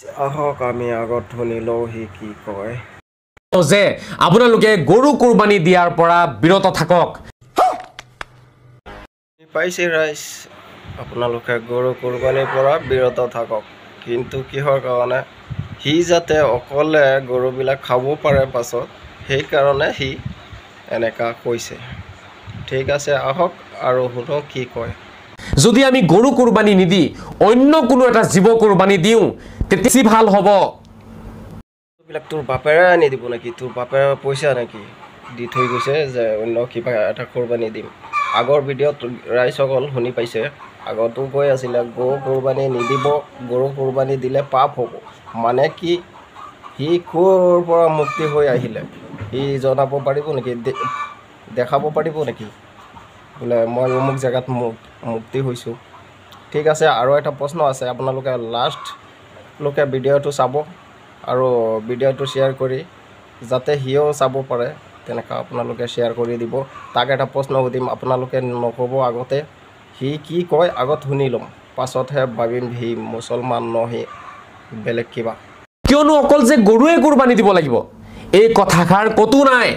আহক আমি আগত শুনি লওঁ সি কি কয় যে আপোনালোকে গৰু কুৰবানী দিয়াৰ পৰা বিৰত থাকক পাইছে ৰাইজ আপোনালোকে গৰু কুৰবানীৰ পৰা বিৰত থাকক কিন্তু কিহৰ কাৰণে সি যাতে অকলে গৰুবিলাক খাব পাৰে পাছত সেইকাৰণে সি এনেকা কৈছে ঠিক আছে আহক আৰু শুনো কি কয় যদি আমি গৰু কুৰবানী নিদি অন্য কোনো এটা জীৱ কুৰবানী দিওঁ তেতিয়া ভাল হ'ব বিলাক তোৰ বাপেৰে আনি দিব নেকি তোৰ বাপেৰে পইচা নেকি দি থৈ গৈছে যে অন্য কিবা এটা কুৰবানী দিম আগৰ ভিডিঅ'ত ৰাইজসকল শুনি পাইছে আগতো কৈ আছিলে গৰু কুৰবানী নিদিব গৰু কুৰবানী দিলে পাপ হ'ব মানে কি সি ক'ৰ পৰা মুক্তি হৈ আহিলে সি জনাব পাৰিব নেকি দেখাব পাৰিব নেকি বোলে মই অমুক জেগাত মুক্তি হৈছোঁ ঠিক আছে আৰু এটা প্ৰশ্ন আছে আপোনালোকে লাষ্টলৈকে ভিডিঅ'টো চাব আৰু ভিডিঅ'টো শ্বেয়াৰ কৰি যাতে সিও চাব পাৰে তেনেকৈ আপোনালোকে শ্বেয়াৰ কৰি দিব তাক এটা প্ৰশ্ন সুধিম আপোনালোকে নক'ব আগতে সি কি কয় আগত শুনি ল'ম পাছতহে ভাবিম সি মুছলমান নহয় বেলেগ কিবা কিয়নো অকল যে গৰুৱে কুৰবানী দিব লাগিব এই কথাষাৰ কতো নাই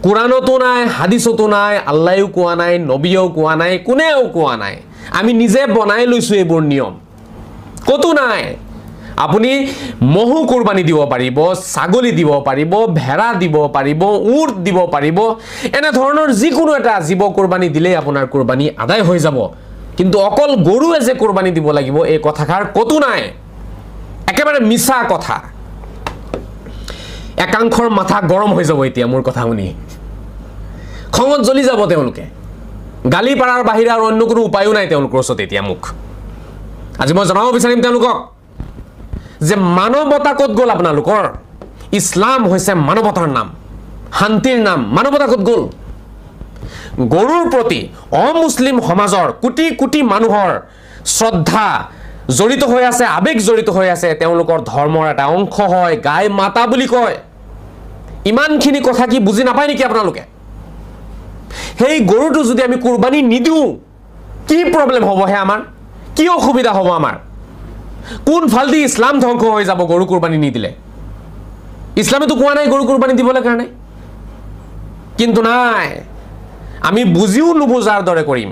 কোৰানতো নাই হাদিছতো নাই আল্লাহেও কোৱা নাই নবীয়েও কোৱা নাই কোনেও কোৱা নাই আমি নিজে বনাই লৈছোঁ এইবোৰ নিয়ম কতো নাই আপুনি মহু কুৰবানী দিব পাৰিব ছাগলী দিব পাৰিব ভেড়া দিব পাৰিব উট দিব পাৰিব এনে ধৰণৰ যিকোনো এটা জীৱ কুৰবানী দিলেই আপোনাৰ কুৰবানী আদায় হৈ যাব কিন্তু অকল গৰুৱে যে কুৰবানী দিব লাগিব এই কথাষাৰ কতো নাই একেবাৰে মিছা কথা একাংশৰ মাথা গৰম হৈ যাব এতিয়া মোৰ কথা শুনি খঙত জ্বলি যাব তেওঁলোকে গালি পাৰাৰ বাহিৰে আৰু অন্য কোনো উপায়ো নাই তেওঁলোকৰ ওচৰত এতিয়া মোক আজি মই জনাব বিচাৰিম তেওঁলোকক যে মানৱতা ক'ত গ'ল আপোনালোকৰ ইছলাম হৈছে মানৱতাৰ নাম শান্তিৰ নাম মানৱতা ক'ত গ'ল গৰুৰ প্ৰতি অমুছলিম সমাজৰ কোটি কোটি মানুহৰ শ্ৰদ্ধা জড়িত হৈ আছে আবেগ জড়িত হৈ আছে তেওঁলোকৰ ধৰ্মৰ এটা অংশ হয় গাই মাতা বুলি কয় ইমানখিনি কথা কি বুজি নাপায় নেকি আপোনালোকে সেই গৰুটো যদি আমি কুৰবানী নিদিওঁ কি প্ৰব্লেম হ'ব হে আমাৰ কি অসুবিধা হ'ব আমাৰ কোন ফালদি ইছলাম ধ্বংস হৈ যাব গৰু কুৰবানী নিদিলে ইছলামেতো কোৱা নাই গৰু কুৰবানী দিবলৈ কাৰণে কিন্তু নাই আমি বুজিও নুবুজাৰ দৰে কৰিম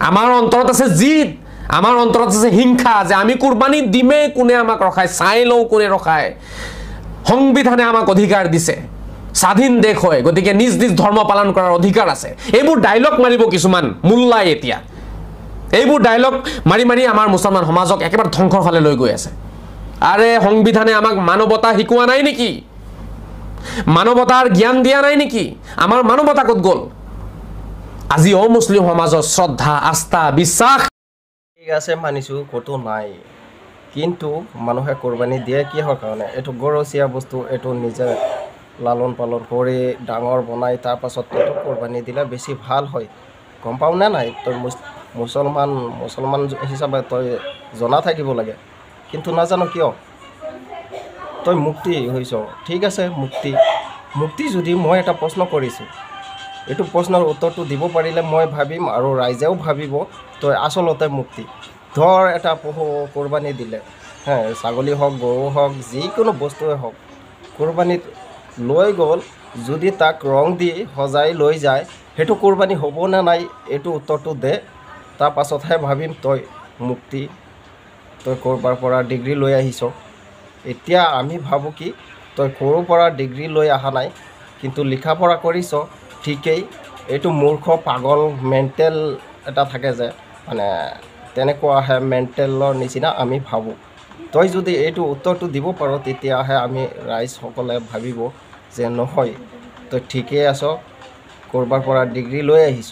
আমাৰ অন্তৰত আছে জিদ আমাৰ অন্তৰত আছে হিংসা যে আমি কুৰবানী দিমে কোনে আমাক ৰখায় চাই লওঁ কোনে ৰখায় সংবিধানে আমাক অধিকাৰ দিছে স্বাধীন দেশ হয় গতিকে নিজ নিজ ধৰ্ম পালন কৰাৰ অধিকাৰ আছে এইবোৰ ডায়লগ মাৰিব কিছুমান মুল্লাই এতিয়া এইবোৰ ডায়লগ মাৰি মাৰি আমাৰ মুছলমান সমাজক একেবাৰে ধ্বংসৰ ফালে লৈ গৈ আছে আৰে সংবিধানে আমাক মানৱতা শিকোৱা নাই নেকি মানৱতাৰ জ্ঞান দিয়া নাই নেকি আমাৰ মানৱতা ক'ত গ'ল আজি অমুছলিম সমাজৰ শ্ৰদ্ধা আস্থা বিশ্বাস ঠিক আছে মানিছোঁ ক'তো নাই কিন্তু মানুহে কুৰবানী দিয়ে কিহৰ কাৰণে এইটো গৰচীয়া বস্তু এইটো নিজে লালন পালন কৰি ডাঙৰ বনাই তাৰপাছত এইটো কুৰবানী দিলে বেছি ভাল হয় গম পাওঁ নে নাই তই মুছলমান হিচাপে তই জনা থাকিব লাগে কিন্তু নাজানো কিয় তই মুক্তি হৈছ ঠিক আছে মুক্তি যদি মই এটা প্ৰশ্ন কৰিছোঁ এইটো প্ৰশ্নৰ উত্তৰটো দিব পাৰিলে মই ভাবিম আৰু ৰাইজেও ভাবিব তই আচলতে মুক্তি ধৰ এটা পশু কুৰবানী দিলে ছাগলী হওক গৰু হওক যিকোনো বস্তুৱে হওক কুৰবানীত লৈ গ'ল যদি তাক ৰং দি সজাই লৈ যায় সেইটো কুৰবানী হ'ব নে নাই এইটো উত্তৰটো দে তাৰ পাছতহে ভাবিম তই মুক্তি তই ক'ৰবাৰ পৰা ডিগ্ৰী লৈ আহিছ এতিয়া আমি ভাবোঁ কি তই ক'ৰ পৰা ডিগ্ৰী লৈ অহা নাই কিন্তু লিখা পঢ়া কৰিছ ঠিকেই এইটো মূৰ্খ পাগল মেণ্টেল এটা থাকে যে মানে তেনেকুৱাহে মেণ্টেলৰ নিচিনা আমি ভাবোঁ তই যদি এইটো উত্তৰটো দিব পাৰ তেতিয়াহে আমি ৰাইজসকলে ভাবিব যে নহয় তই ঠিকেই আছ ক'ৰবাৰ পৰা ডিগ্ৰী লৈ আহিছ